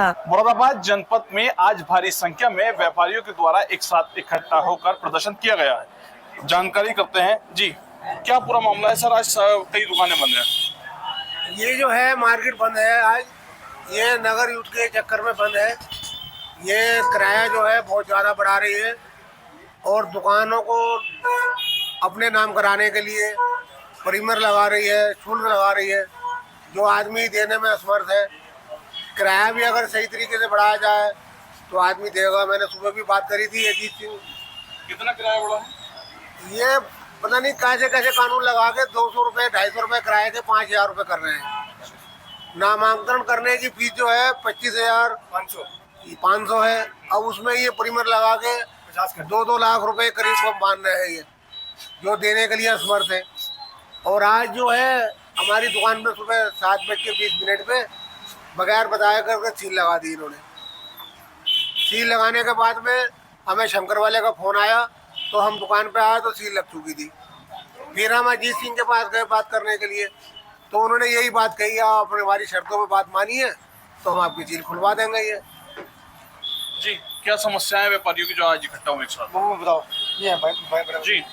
मुरादाबाद जनपद में आज भारी संख्या में व्यापारियों के द्वारा एक साथ इकट्ठा होकर प्रदर्शन किया गया है। जानकारी करते हैं जी, क्या पूरा मामला है सर? आज कई दुकानें बंद हैं। ये जो है मार्केट बंद है आज, ये नगर युद्ध के चक्कर में बंद है। ये किराया जो है बहुत ज़्यादा बढ़ा रही है और दुकानों को अपने नाम कराने के लिए प्रीमियर लगा रही है, शुल्क लगा रही है, जो आदमी देने में असमर्थ है। किराया भी अगर सही तरीके से बढ़ाया जाए तो आदमी देगा। मैंने सुबह भी बात करी थी अजीत सिंह। कितना किराया बढ़ा है? ये पता नहीं कैसे कैसे कानून लगा के 200 रुपये 250 रुपये किराए के 5000 रुपये कर रहे हैं। नामांकन करने की फीस जो है 25,500 है। अब उसमें ये प्रीमियर लगा के 2-2 लाख रुपए करीब मान रहे हैं, ये जो देने के लिए असमर्थ है। और आज जो है हमारी दुकान पे सुबह 7:20 पे बगैर बताए करके सील लगा दी इन्होंने। सील लगाने के बाद में हमें शंकर वाले का फ़ोन आया तो हम दुकान पे आए तो सील लग चुकी थी। फिर हम अजीत सिंह के पास गए बात करने के लिए, तो उन्होंने यही बात कही, आप अपने हमारी शर्तों पे बात मानिए तो हम आपकी सील खुलवा देंगे। ये जी, क्या समस्याएं व्यापारियों की जो आज इकट्ठा हुए एक साथ? बताओ। ये भाई जी,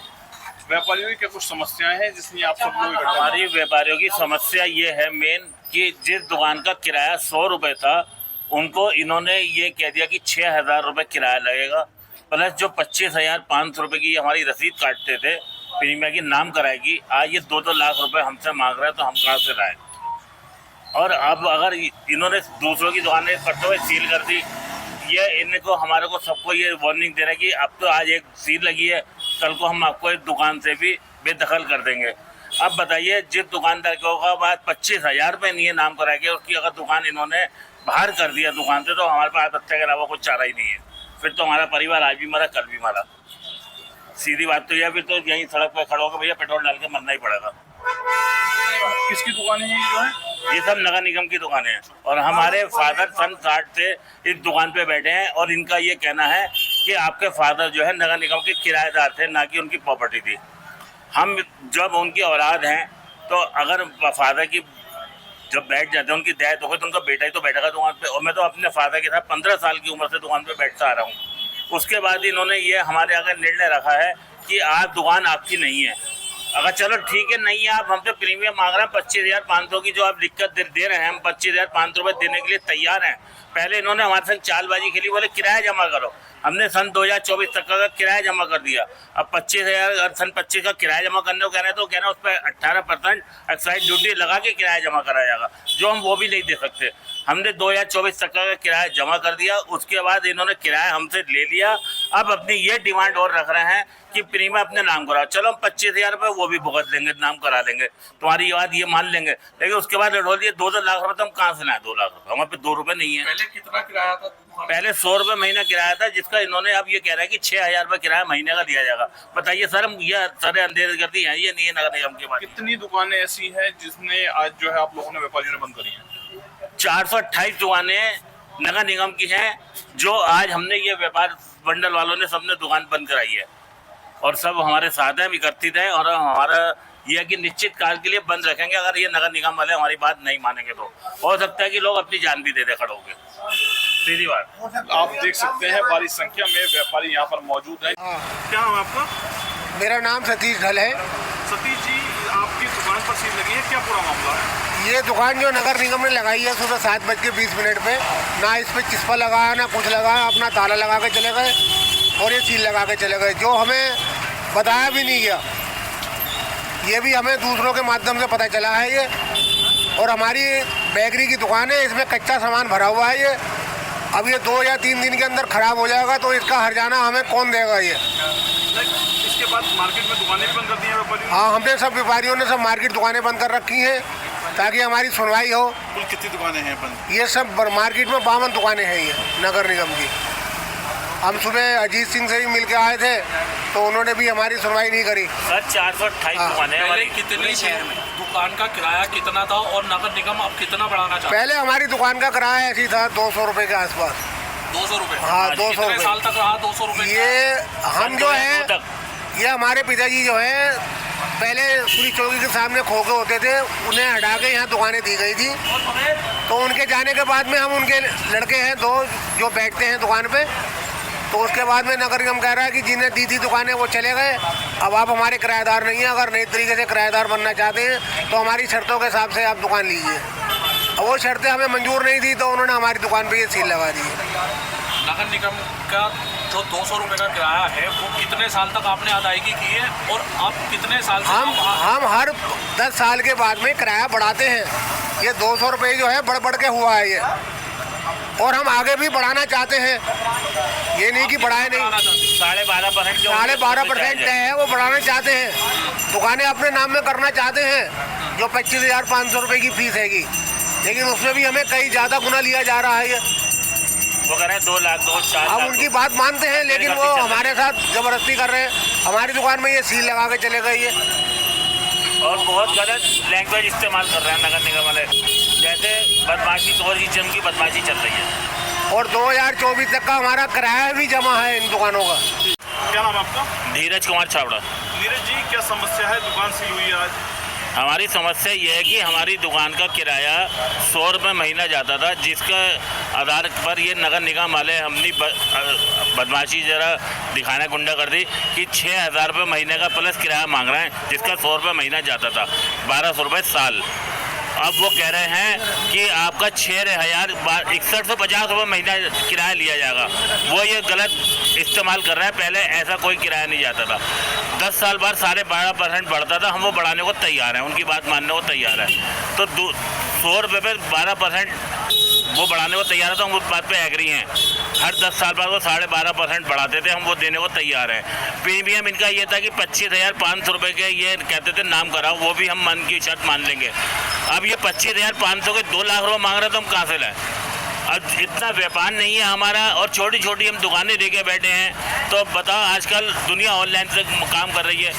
व्यापारियों की क्या कुछ समस्याएं हैं जिसमें आप सब लोग इकट्ठा? हमारी व्यापारियों की समस्या ये है मेन कि जिस दुकान का किराया 100 रुपये था, उनको इन्होंने ये कह दिया कि 6,000 रुपये किराया लगेगा, प्लस जो 25,500 रुपये की हमारी रसीद काटते थे प्रीमियर की नाम कराएगी। आज ये 2-2 लाख रुपए हमसे मांग रहे हैं, तो हम कहाँ से लाएं? और अब अगर इन्होंने दूसरों की दुकानें इकट्ठे हुए सील कर दी, ये इनको हमारे को सबको ये वार्निंग दे रहा है कि अब तो आज एक सील लगी है, कल को हम आपको इस दुकान से भी बेदखल कर देंगे। अब बताइए, जिस दुकानदार के होगा बाद 25,000 रुपये नहीं है नाम करा के, उसकी अगर दुकान इन्होंने बाहर कर दिया दुकान से, तो हमारे पास आत्महत्या के अलावा कुछ चारा ही नहीं है। फिर तो हमारा परिवार आज भी मरा, कल भी मरा। सीधी बात तो यह, फिर तो यहीं सड़क पर खड़े होकर भैया पेट्रोल डाल के मरना ही पड़ेगा। किसकी दुकान है ये जो है? ये सब नगर निगम की दुकानें हैं और हमारे फादर सन 60 से इस दुकान पे बैठे हैं और इनका ये कहना है कि आपके फादर जो है नगर निगम के किराएदार थे, ना कि उनकी प्रॉपर्टी थी। हम जब उनकी औलाद हैं तो अगर फादर की जब बैठ जाते हैं, उनकी डेथ हो गई, तो उनका बेटा ही तो बैठेगा दुकान पे। और मैं तो अपने फादर के साथ 15 साल की उम्र से दुकान पे बैठता आ रहा हूँ। उसके बाद इन्होंने ये हमारे आगे निर्णय रखा है कि आज दुकान आपकी नहीं है। अगर चलो ठीक है, नहीं है, आप हमसे प्रीमियम मांग रहे हैं 25,500 की, जो आप दिक्कत दे रहे हैं, हम 25,500 रुपये देने के लिए तैयार हैं। पहले इन्होंने हमारे संग चालबाजी खेली, बोले किराया जमा करो। हमने सन 2024 तक का किराया जमा कर दिया। अब 25,000 सन 25 का किराया जमा करने को कह रहे हैं, तो कह रहे हैं उस पर 18% एक्साइज ड्यूटी लगा के किराया जमा कराया जाएगा, जो हम वो भी नहीं दे सकते। हमने 2024 तक का किराया जमा कर दिया, उसके बाद इन्होंने किराया हमसे ले लिया। अब अपनी ये डिमांड और रख रहे हैं कि प्रीमियम अपने नाम कराओ। चलो हम 25,000 रुपये वो भी भुगत लेंगे, नाम करा देंगे, तुम्हारी बात ये मान लेंगे। लेकिन उसके बाद लड़ो दिए 2-2 लाख रुपये, तो हम कहाँ से लाए 2 लाख रुपये? हमारे पे 2 रुपये नहीं है। पहले कितना किराया था? पहले 100 रुपये महीना किराया था, जिसका इन्होंने अब ये कह रहा है कि 6,000 रुपये किराया महीने का दिया जाएगा। बताइए सर, हम ये सारे अंधेरे कर दी हैं, ये नहीं है नगर निगम के बाद। कितनी दुकानें ऐसी हैं जिसने आज जो है आप लोगों ने व्यापारियों ने बंद करी है? 428 दुकानें नगर निगम की हैं, जो आज हमने ये व्यापार मंडल वालों ने सबने दुकान बंद कराई है और सब हमारे साथ हैं, एकत्रित हैं। और हमारा ये है कि निश्चित काल के लिए बंद रखेंगे। अगर ये नगर निगम वाले हमारी बात नहीं मानेंगे तो हो सकता है कि लोग अपनी जान भी दे दे खड़े होंगे। सीधी बात। आप देख सकते हैं भारी संख्या में व्यापारी यहाँ पर मौजूद हैं। क्या नाम है आपका? मेरा नाम सतीश ढल है। सतीश जी, आपकी दुकान पर सील लगी है, क्या पूरा मामला है? ये दुकान जो नगर निगम ने लगाई है सुबह 7:20 पे, ना इस पर चिस्पा लगाया ना कुछ लगाया, अपना ताला लगा के चले गए और ये सील लगा के चले गए, जो हमें बताया भी नहीं गया। ये भी हमें दूसरों के माध्यम से पता चला है ये। और हमारी बेकरी की दुकान है, इसमें कच्चा सामान भरा हुआ है। ये अब ये 2 या 3 दिन के अंदर ख़राब हो जाएगा, तो इसका हर्जाना हमें कौन देगा? ये इसके बाद मार्केट में दुकानें भी बंद कर दी हैं व्यापारियों ने? हाँ, हमने सब व्यापारियों ने सब मार्केट दुकानें बंद कर रखी हैं ताकि हमारी सुनवाई हो। कुल कितनी दुकानें हैं बंद? ये सब मार्केट में 52 दुकानें हैं ये नगर निगम की। हम सुबह अजीत सिंह से भी मिल के आए थे, तो उन्होंने भी हमारी सुनवाई नहीं करी। सर 428 दुकानें हैं हमारी। कितने शहर में दुकान का किराया कितना था और नगर निगम अब कितना बढ़ाना चाहता है? पहले हमारी दुकान का किराया ऐसी था 200 रुपये के आसपास। 200 रुपये? हाँ, 200 कितने साल तक रहा 200 रुपये? ये हम जो है, ये हमारे पिताजी जो है पहले पूरी चौकी के सामने खोखे होते थे, उन्हें हटा के यहाँ दुकानें दी गई थी। तो उनके जाने के बाद में हम उनके लड़के हैं दो जो बैठते हैं दुकान पे, तो उसके बाद में नगर निगम कह रहा है कि जिन्हें दी थी दुकानें वो चले गए, अब आप हमारे किराएदार नहीं हैं। अगर नई तरीके से किराएदार बनना चाहते हैं तो हमारी शर्तों के हिसाब से आप दुकान लीजिए। अब वो शर्तें हमें मंजूर नहीं थी तो उन्होंने हमारी दुकान पे ये सील लगा दी है। नगर निगम का जो 200 रुपये का किराया है वो कितने साल तक आपने अदायगी की है और आप कितने साल से हम हर 10 साल के बाद में किराया बढ़ाते हैं। ये 200 रुपये जो है बढ़ के हुआ है ये, और हम आगे भी बढ़ाना चाहते हैं, ये नहीं कि बढ़ाए नहीं। 12.5% है वो बढ़ाना चाहते हैं। दुकानें अपने नाम में करना चाहते हैं जो 25,500 रुपये की फीस हैगी, लेकिन उसमें भी हमें कई ज़्यादा गुना लिया जा रहा है ये। वो कह रहे हैं 2 लाख 4 हम उनकी बात मानते हैं, लेकिन वो हमारे साथ जबरदस्ती कर रहे हैं। हमारी दुकान में ये सील लगा के चले गए ये, और बहुत गलत लैंग्वेज इस्तेमाल कर रहे हैं नगर निगम वाले, जैसे बदमाशी 2 किस्म की बदमाशी चल रही है। और 2024 तक का हमारा किराया भी जमा है इन दुकानों का। क्या नाम है आपका? धीरज कुमार छावड़ा। नीरज जी, क्या समस्या है? दुकान सील हुई है आज। हमारी समस्या ये है कि हमारी दुकान का किराया 100 रुपये महीना जाता था, जिसका आधार पर ये नगर निगम वाले हमने बदमाशी ज़रा दिखाना गुंडा कर दी कि 6,000 रुपये महीने का प्लस किराया मांग रहे हैं, जिसका 100 रुपये महीना जाता था, 1,200 रुपये साल। अब वो कह रहे हैं कि आपका 6,6150 रुपये महीना किराया लिया जाएगा। वो ये गलत इस्तेमाल कर रहे हैं। पहले ऐसा कोई किराया नहीं जाता था। 10 साल बाद 12.5% बढ़ता था, हम वो बढ़ाने को तैयार हैं, उनकी बात मानने को तैयार है। तो 100 रुपये पर 12% वो बढ़ाने को तैयार है, तो हम उस बात पे एग्री हैं। हर 10 साल बाद वो 12.5% बढ़ाते थे, हम वो देने को तैयार हैं। प्रीमियम इनका ये था कि 25,500 रुपये के ये कहते थे नाम कराओ, वो भी हम मन की शर्त मान लेंगे। अब ये 25,500 के 2 लाख रुपये मांग रहे हैं, तो हम कहाँ से लाएं? अब इतना व्यापार नहीं है हमारा, और छोटी छोटी हम दुकानें देके बैठे हैं। तो बताओ, आजकल दुनिया ऑनलाइन से काम कर रही है।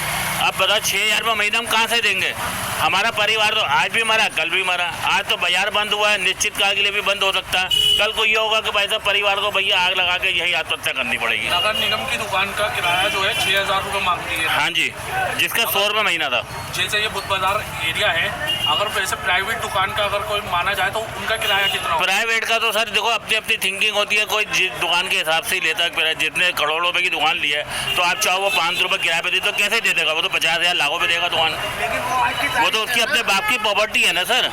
अब बताओ 6,000 रुपये महीना हम कहाँ से देंगे? हमारा परिवार तो आज भी मरा, कल भी मरा। आज तो बाजार बंद हुआ है, निश्चित काल के लिए भी बंद हो सकता है। कल को ये होगा कि भाई साहब परिवार को भैया आग लगा के यही आत्महत्या करनी पड़ेगी। नगर निगम की दुकान का किराया जो है 6,000 रुपये मांगती है। हाँ जी, जिसका 100 रुपये महीना था। जैसे ये बुद्ध बाजार एरिया है, अगर वैसे प्राइवेट दुकान का अगर कोई माना जाए तो उनका किराया कितना होगा? प्राइवेट का तो सर देखो अपनी अपनी थिंकिंग होती है, कोई दुकान के हिसाब से ही लेता है। जितने करोड़ों रुपए की दुकान ली है, तो आप चाहो वो 500 रुपये किराए पे दे तो कैसे दे देगा? वो तो 50,000 लाखों पे देगा दुकान। वो तो उसकी अपने बाप की प्रॉपर्टी है ना सर।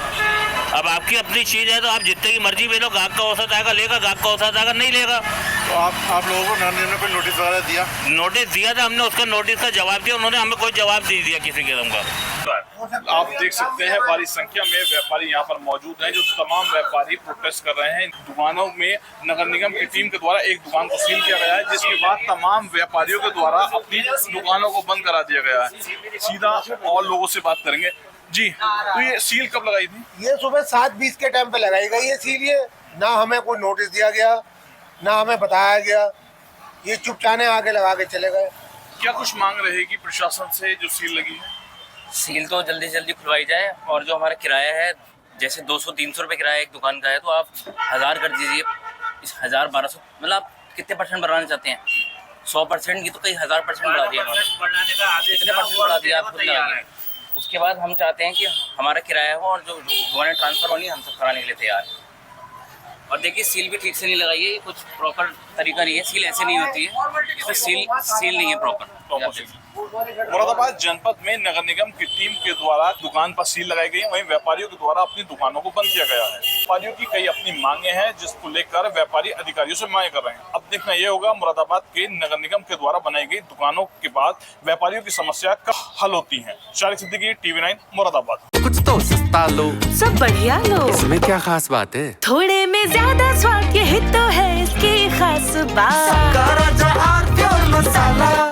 अब आपकी अपनी चीज़ है तो आप जितने की मर्जी बेचो, गाहक का औसत आएगा लेगा, गाहक का औसत आएगा नहीं लेगा। तो आप लोगों को नगर निगम ने कोई नोटिस वगैरह दिया? नोटिस दिया था हमने, उसका नोटिस का जवाब दिया, उन्होंने हमें कोई जवाब नहीं दिया किसी किस्म का। आप देख सकते हैं भारी संख्या में व्यापारी यहाँ पर मौजूद हैं, जो तमाम व्यापारी प्रोटेस्ट कर रहे हैं। दुकानों में नगर निगम की टीम के द्वारा एक दुकान को सील किया गया है, जिसके बाद तमाम व्यापारियों के द्वारा अपनी दुकानों को बंद करा दिया गया है। सीधा और लोगों से बात करेंगे। जी, तो ये सील कब लगाई थी? ये सुबह 7:20 के टाइम पे लगाई गई है सील। ये ना हमें कोई नोटिस दिया गया, ना हमें बताया गया, ये चुपचाने आगे लगा के चले गए। क्या कुछ मांग रहेगी प्रशासन से जो सील लगी है? सील तो जल्दी से जल्दी खुलवाई जाए, और जो हमारा किराया है, जैसे 200-300 रुपये किराया एक दुकान का है, तो आप 1000 कर दीजिए। इस 1000-1200 मतलब आप कितने परसेंट बढ़ाना चाहते हैं? 100% की तो कई 1000% बढ़ा दिया उन्होंने। कितने परसेंट बढ़ा दिया आप खुद लगाइए। उसके बाद हम चाहते हैं कि हमारा किराया हो, और जो दुकानें ट्रांसफ़र होनी हम सब कराने के लिए तैयार हैं। और देखिए सील भी ठीक से नहीं लगाई है, ये कुछ प्रॉपर तरीका नहीं है। सील ऐसे नहीं होती है, इसमें सील नहीं है प्रॉपर। मुरादाबाद जनपद में नगर निगम की टीम के द्वारा दुकान पर सील लगाई गई, वहीं व्यापारियों के द्वारा अपनी दुकानों को बंद किया गया है। व्यापारियों की कई अपनी मांगे हैं, जिसको लेकर व्यापारी अधिकारियों से मांग कर रहे हैं। अब देखना यह होगा मुरादाबाद के नगर निगम के द्वारा बनाई गई दुकानों के बाद व्यापारियों की समस्या कब हल होती है। शारिक सिद्दीकी, TV9 मुरादाबाद। कुछ तो सस्ता लो, सब बढ़िया लो, इसमें क्या खास बात है? थोड़े में ज्यादा स्वाद, यही तो है इसकी खास बात। मसाला